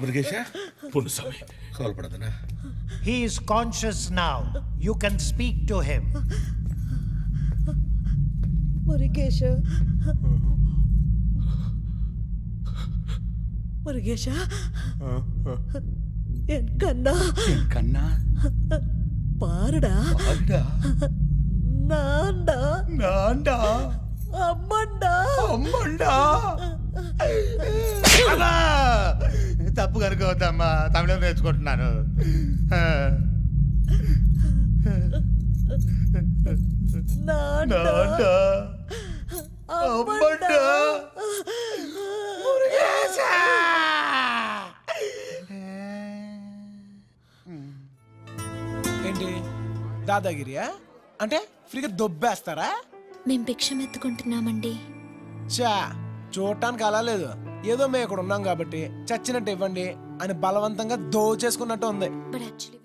మురుగేశా పుణ్యస్వామి కోల్పడదనా. He is conscious now. You can speak to him. మురుగేశా మురుగేశా என் கண்ணா కన్నా பாருடா நான்டா నాండా అమ్మండా అమ్మండా. తప్పు కనుకోవద్దమ్మా, తమిళం నేర్చుకుంటున్నాను. నాండా అమ్మండా. ఏంటి దాదాగిరియా అంటే ఫ్రీగా దొబ్బేస్తారా? మేం భిక్షం ఎత్తుకుంటున్నామండి. చా చూడటానికి అలా లేదు, ఏదో మేము ఇక్కడ ఉన్నాం కాబట్టి చచ్చినట్టు ఇవ్వండి అని బలవంతంగా దోచేసుకున్నట్టు ఉంది. But actually